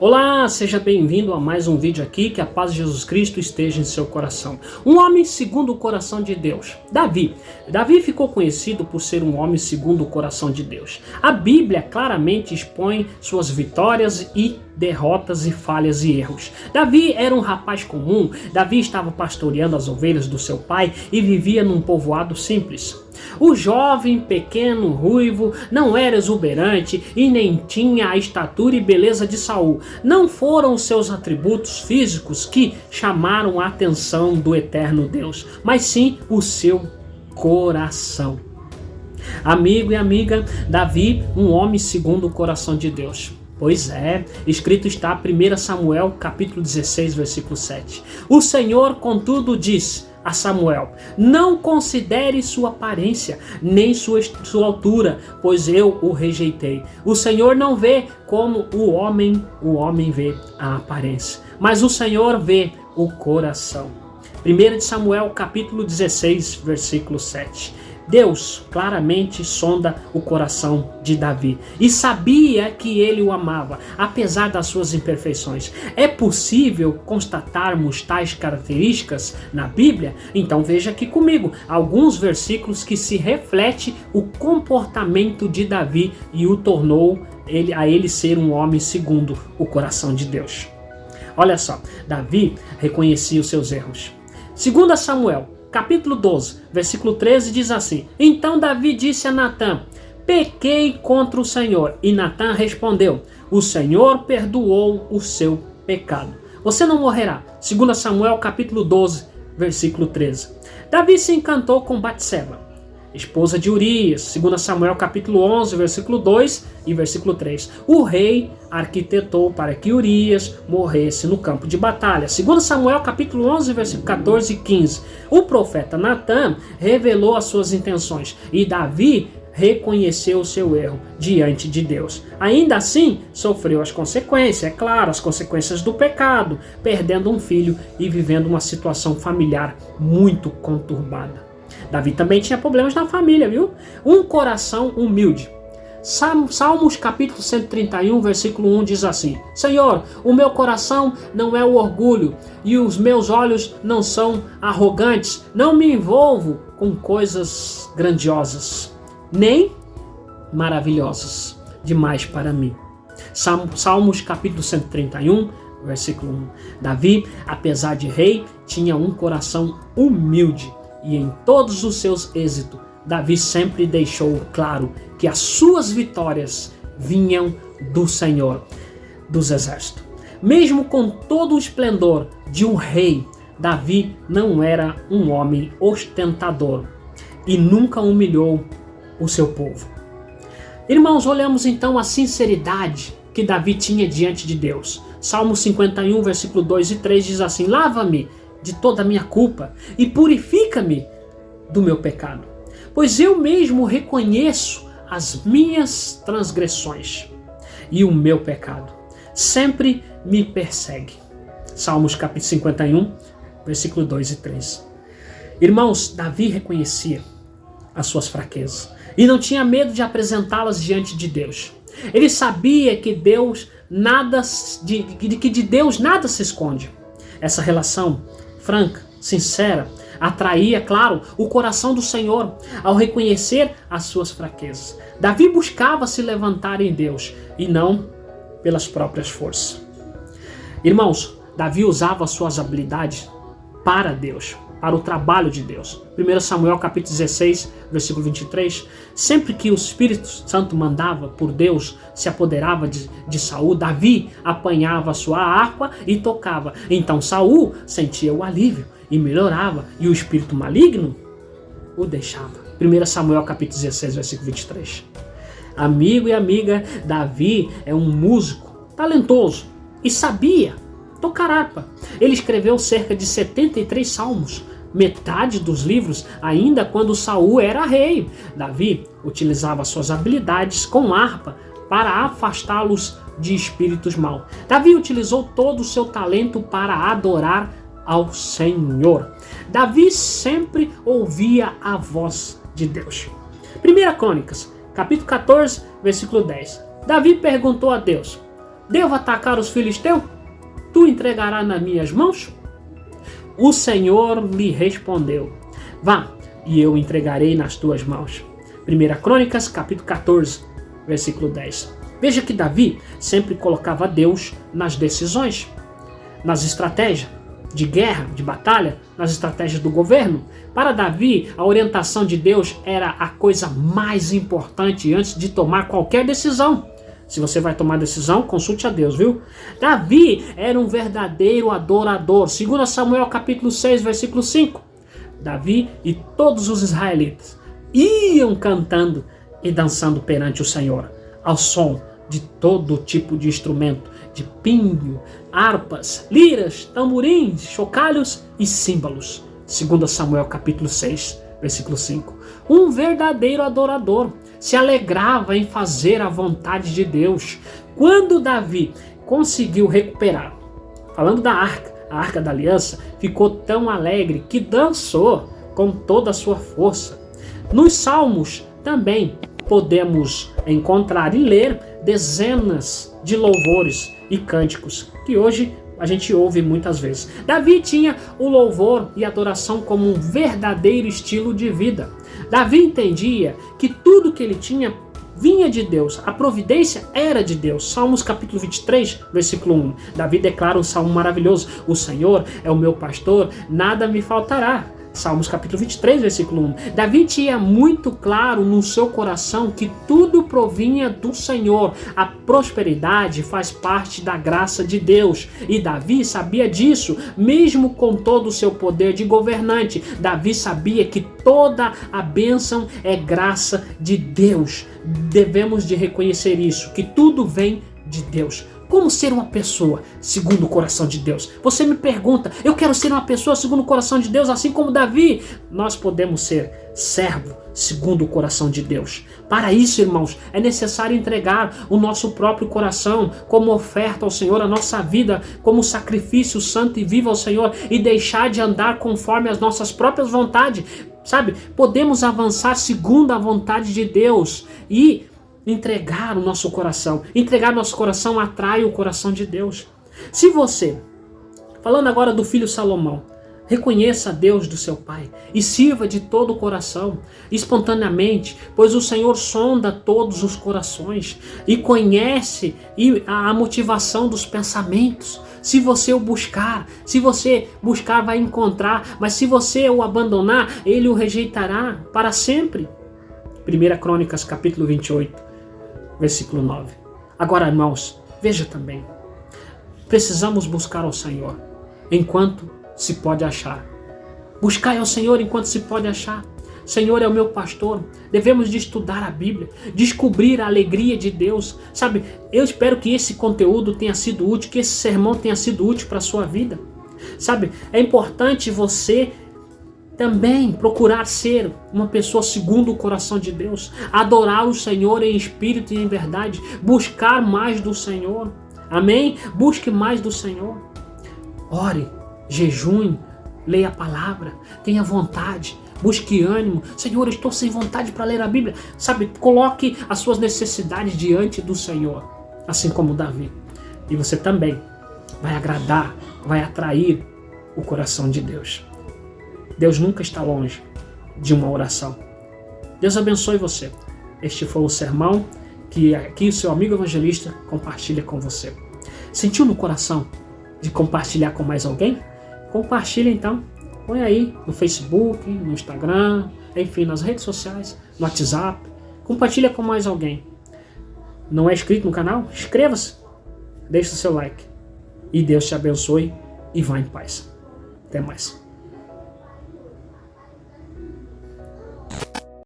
Olá, seja bem-vindo a mais um vídeo aqui, que a paz de Jesus Cristo esteja em seu coração. Um homem segundo o coração de Deus, Davi. Davi ficou conhecido por ser um homem segundo o coração de Deus. A Bíblia claramente expõe suas vitórias e derrotas e falhas e erros. Davi era um rapaz comum. Davi estava pastoreando as ovelhas do seu pai e vivia num povoado simples. O jovem, pequeno, ruivo, não era exuberante e nem tinha a estatura e beleza de Saul. Não foram os seus atributos físicos que chamaram a atenção do eterno Deus, mas sim o seu coração. Amigo e amiga, Davi, um homem segundo o coração de Deus. Pois é, escrito está 1 Samuel capítulo 16, versículo 7. O Senhor, contudo, diz a Samuel: não considere sua aparência, nem sua altura, pois eu o rejeitei. O Senhor não vê como o homem vê a aparência, mas o Senhor vê o coração. 1 Samuel capítulo 16, versículo 7. Deus claramente sonda o coração de Davi e sabia que ele o amava, apesar das suas imperfeições. É possível constatarmos tais características na Bíblia? Então veja aqui comigo alguns versículos que se reflete o comportamento de Davi e o tornou a ele ser um homem segundo o coração de Deus. Olha só, Davi reconhecia os seus erros. 2 Samuel capítulo 12, versículo 13 diz assim: então Davi disse a Natã: pequei contra o Senhor. E Natã respondeu: o Senhor perdoou o seu pecado. Você não morrerá. 2 Samuel capítulo 12, versículo 13. Davi se encantou com Batseba, esposa de Urias. 2 Samuel capítulo 11, versículo 2 e versículo 3. O rei arquitetou para que Urias morresse no campo de batalha. 2 Samuel capítulo 11, versículo 14 e 15. O profeta Natã revelou as suas intenções e Davi reconheceu o seu erro diante de Deus. Ainda assim, sofreu as consequências, é claro, as consequências do pecado, perdendo um filho e vivendo uma situação familiar muito conturbada. Davi também tinha problemas na família, viu? Um coração humilde. Salmos capítulo 131, versículo 1 diz assim: Senhor, o meu coração não é o orgulho e os meus olhos não são arrogantes. Não me envolvo com coisas grandiosas, nem maravilhosas demais para mim. Salmos capítulo 131, versículo 1. Davi, apesar de rei, tinha um coração humilde e em todos os seus êxitos, Davi sempre deixou claro que as suas vitórias vinham do Senhor dos Exércitos. Mesmo com todo o esplendor de um rei, Davi não era um homem ostentador e nunca humilhou o seu povo. Irmãos, olhamos então a sinceridade que Davi tinha diante de Deus. Salmo 51, versículo 2 e 3 diz assim: lava-me de toda a minha culpa e purifica-me do meu pecado, pois eu mesmo reconheço as minhas transgressões e o meu pecado sempre me persegue. Salmos capítulo 51, versículo 2 e 3. Irmãos, Davi reconhecia as suas fraquezas e não tinha medo de apresentá-las diante de Deus. Ele sabia que de Deus nada se esconde. Essa relação franca, sincera, atraía, claro, o coração do Senhor ao reconhecer as suas fraquezas. Davi buscava se levantar em Deus e não pelas próprias forças. Irmãos, Davi usava suas habilidades para Deus, para o trabalho de Deus. 1 Samuel capítulo 16, versículo 23. Sempre que o Espírito Santo mandava por Deus, se apoderava de Saul, Davi apanhava a sua harpa e tocava. Então Saul sentia o alívio e melhorava, e o espírito maligno o deixava. 1 Samuel capítulo 16, versículo 23. Amigo e amiga, Davi é um músico talentoso e sabia tocar harpa. Ele escreveu cerca de 73 salmos, metade dos livros ainda quando Saul era rei. Davi utilizava suas habilidades com harpa para afastá-los de espíritos maus. Davi utilizou todo o seu talento para adorar ao Senhor. Davi sempre ouvia a voz de Deus. 1 Crônicas, capítulo 14, versículo 10. Davi perguntou a Deus: Devo atacar os filisteus? Tu entregarás nas minhas mãos? O Senhor lhe respondeu: vá, e eu entregarei nas tuas mãos. 1 Crônicas, capítulo 14, versículo 10. Veja que Davi sempre colocava Deus nas decisões, nas estratégias de guerra, de batalha, nas estratégias do governo. Para Davi, a orientação de Deus era a coisa mais importante antes de tomar qualquer decisão. Se você vai tomar decisão, consulte a Deus, viu? Davi era um verdadeiro adorador. 2 Samuel capítulo 6, versículo 5. Davi e todos os israelitas iam cantando e dançando perante o Senhor, ao som de todo tipo de instrumento, de pinho, harpas, liras, tamborins, chocalhos e símbolos. 2 Samuel capítulo 6, versículo 5. Um verdadeiro adorador se alegrava em fazer a vontade de Deus. Quando Davi conseguiu recuperar, falando da arca, a arca da aliança, ficou tão alegre que dançou com toda a sua força. Nos salmos também podemos encontrar e ler dezenas de louvores e cânticos que hoje a gente ouve muitas vezes. Davi tinha o louvor e adoração como um verdadeiro estilo de vida. Davi entendia que tudo que ele tinha vinha de Deus, a providência era de Deus. Salmos capítulo 23, versículo 1. Davi declara um salmo maravilhoso: o Senhor é o meu pastor, nada me faltará. Salmos capítulo 23, versículo 1. Davi tinha muito claro no seu coração que tudo provinha do Senhor. A prosperidade faz parte da graça de Deus. E Davi sabia disso, mesmo com todo o seu poder de governante. Davi sabia que toda a bênção é graça de Deus. Devemos de reconhecer isso, que tudo vem de Deus. Como ser uma pessoa segundo o coração de Deus? Você me pergunta, eu quero ser uma pessoa segundo o coração de Deus, assim como Davi. Nós podemos ser servo segundo o coração de Deus. Para isso, irmãos, é necessário entregar o nosso próprio coração como oferta ao Senhor, a nossa vida como sacrifício santo e vivo ao Senhor, e deixar de andar conforme as nossas próprias vontades. Sabe, podemos avançar segundo a vontade de Deus e entregar o nosso coração. Entregar nosso coração atrai o coração de Deus. Se você, falando agora do filho Salomão, reconheça a Deus do seu pai e sirva de todo o coração, espontaneamente, pois o Senhor sonda todos os corações e conhece a motivação dos pensamentos. Se você o buscar, vai encontrar, mas se você o abandonar, ele o rejeitará para sempre. 1 Crônicas capítulo 28, versículo 9. Agora, irmãos, veja também. Precisamos buscar ao Senhor enquanto se pode achar. Buscai ao Senhor enquanto se pode achar. Senhor é o meu pastor. Devemos de estudar a Bíblia, descobrir a alegria de Deus. Sabe, eu espero que esse conteúdo tenha sido útil, que esse sermão tenha sido útil para a sua vida. Sabe, é importante você também procurar ser uma pessoa segundo o coração de Deus, adorar o Senhor em espírito e em verdade, buscar mais do Senhor. Amém? Busque mais do Senhor. Ore, jejue, leia a palavra, tenha vontade, busque ânimo. Senhor, eu estou sem vontade para ler a Bíblia. Sabe, coloque as suas necessidades diante do Senhor, assim como Davi. E você também vai agradar, vai atrair o coração de Deus. Deus nunca está longe de uma oração. Deus abençoe você. Este foi o sermão que aqui o seu amigo evangelista compartilha com você. Sentiu no coração de compartilhar com mais alguém? Compartilha então. Põe aí no Facebook, no Instagram, enfim, nas redes sociais, no WhatsApp. Compartilha com mais alguém. Não é inscrito no canal? Inscreva-se. Deixe o seu like. E Deus te abençoe e vá em paz. Até mais.